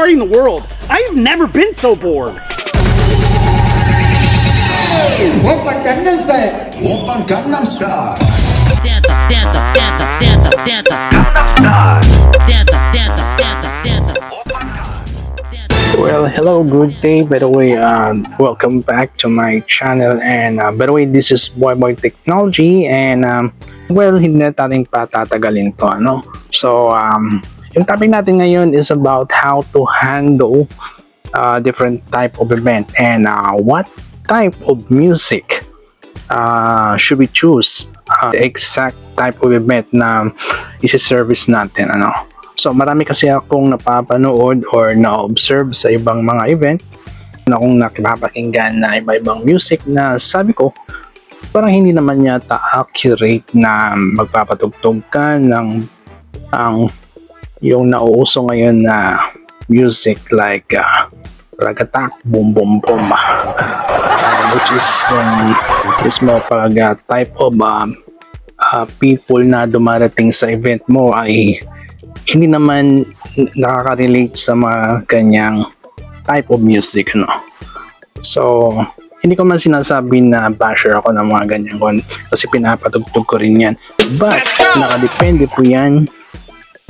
party in the world. I've never been so bored. Oppa Gangnam Style. Oppa Gangnam Style. Gangnam Style. Well, hello, good day. By the way, welcome back to my channel. And by the way, this is Boy Technology. And well, hindi na natin patatagalin to, ano? So, yung topic natin ngayon is about how to handle different type of event and what type of music should we choose the exact type of event na isi-service natin, ano? So marami kasi akong napapanood or na-observe sa ibang mga event na kung nakipapakinggan na iba-ibang music na sabi ko parang hindi naman yata accurate na magpapatugtog ka ng yung nauuso ngayon na music like ragatak, boom boom boom, which is yung mismo pag type of people na dumarating sa event mo ay hindi naman nakaka-relate sa mga kanyang type of music, ano. So, hindi ko man sinasabi na basher ako ng mga ganyan kasi pinapatugtog ko rin yan. But, nakadepende po yan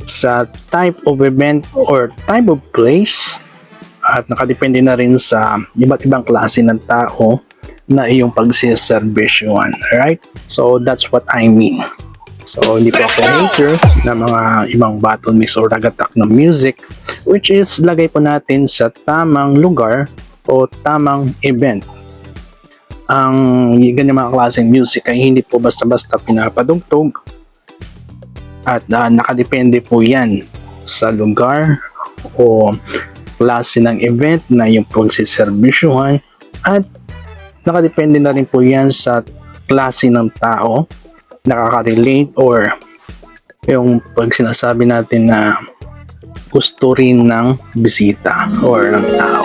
sa type of event or type of place at nakadepende na rin sa iba't ibang klase ng tao na iyong pagsiservisyohan. Alright? So, that's what I mean. So, hindi po ako hater na mga ibang battle mix or ragatak na music, which is lagay po natin sa tamang lugar o tamang event. Ang ganyan mga klaseng music ay hindi po basta-basta pinapadugtog at nakadepende po yan sa lugar o klase ng event na yung pagsiservisyohan at nakadepende na rin po yan sa klase ng tao nakaka-relate or yung pag sinasabi natin na gusto rin ng bisita or ng tao.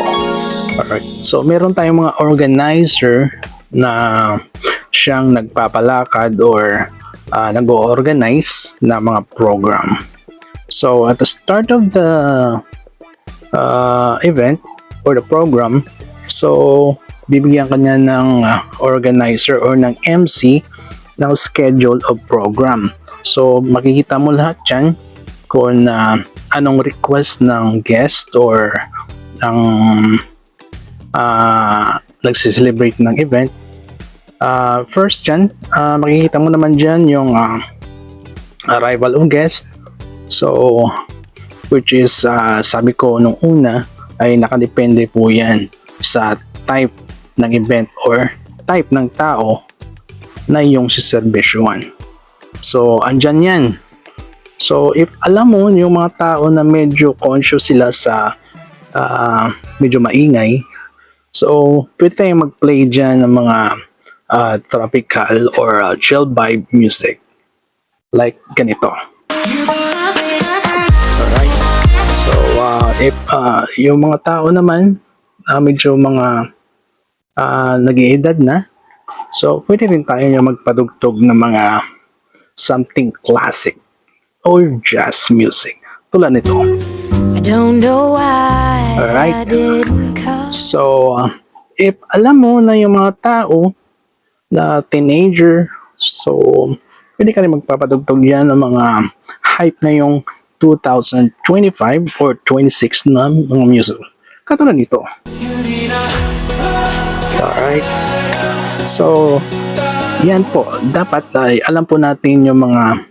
Alright. So meron tayong mga organizer na siyang nagpapalakad or nag-organize na mga program. So at the start of the event or the program, so bibigyan kanya ng organizer or ng MC ng schedule of program. So makikita mo lahat dyan kung anong request ng guest or ng nagsiselebrate ng event. First dyan, makikita mo naman dyan yung arrival of guest. So which is sabi ko nung una ay nakadepende po yan sa type ng event or type ng tao na yung siservisyohan. So, andyan yan. So, if alam mo yung mga tao na medyo conscious sila sa medyo maingay, so, pwede tayong mag-play dyan ng mga tropical or chill vibe music. Like ganito. Alright. So, if yung mga tao naman medyo mga nag-iedad na, so pwede rin tayo magpadugtog ng mga something classic or jazz music tulad nito. I don't know why. Alright. I didn't come. So if alam mo na yung mga tao na teenager, so pwede ka rin magpapadugtog yan ng mga hype na yung 2025 or 26 na mga music katulad nito. Alright. So, yan po. Dapat ay alam po natin yung mga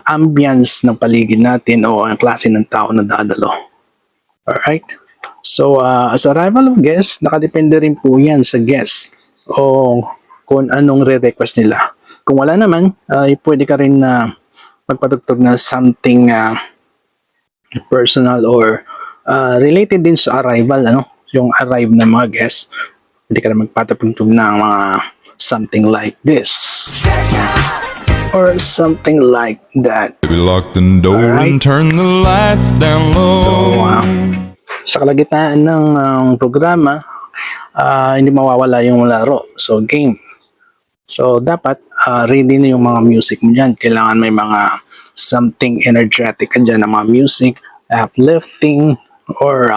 ambience ng paligid natin o ang klase ng tao na dadalo. Alright. So, as arrival of guest, nakadepende rin po yan sa guest o kung anong re-request nila. Kung wala naman, ay pwede ka rin magpatugtog na something personal or related din sa arrival, ano? Yung arrive ng mga guests. Pwede ka rin magpatugtog ng mga something like this or something like that. We lock the door and turn the lights down low. So, sa kalagitnaan ng programa, hindi mawawala yung laro. So, game. So, dapat ready na yung mga music mo dyan. Kailangan may mga something energetic ka dyan ng mga music, uplifting, or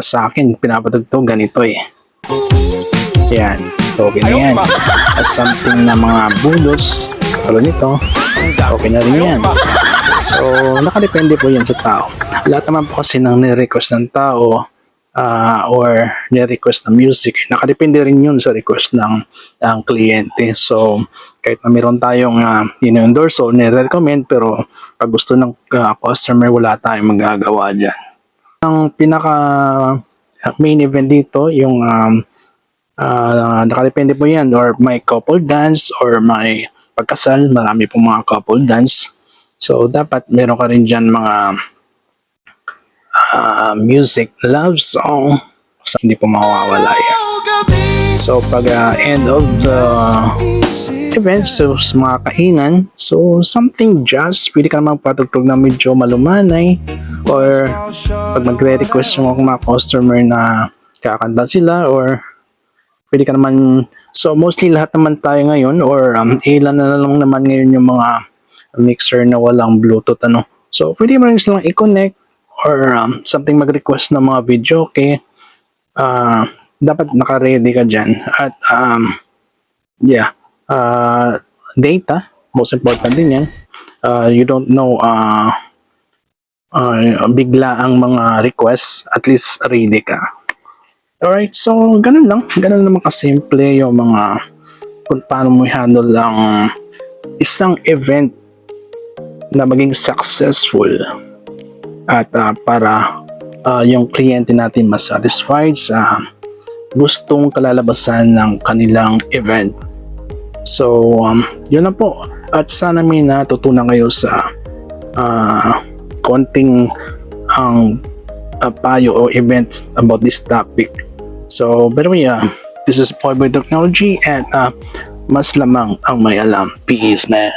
sa akin pinapatugtog ganito eh. Yan, okay na yan. Something na mga bulos katulad nito, okay na rin yan. So nakadepende po yan sa tao. Lahat naman po kasi ng nirequest ng tao or ni-request na music, nakadepende rin yun sa request ng kliyente. So kahit na meron tayong in-endorse o ni-recommend, pero pag gusto ng customer, wala tayong magagawa dyan. Ang pinaka main event dito, yung nakadepende po yan, or may couple dance or may pagkasal, marami pong mga couple dance. So dapat meron ka rin dyan mga music, love song, so hindi po mawawala yan. So pag end of the event, so sa mga kainan, so something jazz, pwede ka naman patugtog na medyo malumanay, or pag magre-request yung mga customer na kakanta sila, or pwede ka naman, so mostly lahat naman tayo ngayon, or ilan na lang naman ngayon yung mga mixer na walang Bluetooth, ano. So pwede mo rin silang i-connect, or something mag-request ng mga video, okay? Dapat naka-ready ka dyan. At data, most important din yan. You don't know bigla ang mga requests, at least ready ka. Alright, so ganun lang. Ganun naman kasimple yung mga kung paano mo handle ang isang event na maging successful. At para yung kliyente natin mas satisfied sa gustong kalalabasan ng kanilang event. So, yun na po. At sana may natutunan kayo sa konting payo o events about this topic. So, by the way, this is Boyboy Technology, and mas lamang ang may alam. Peace, man.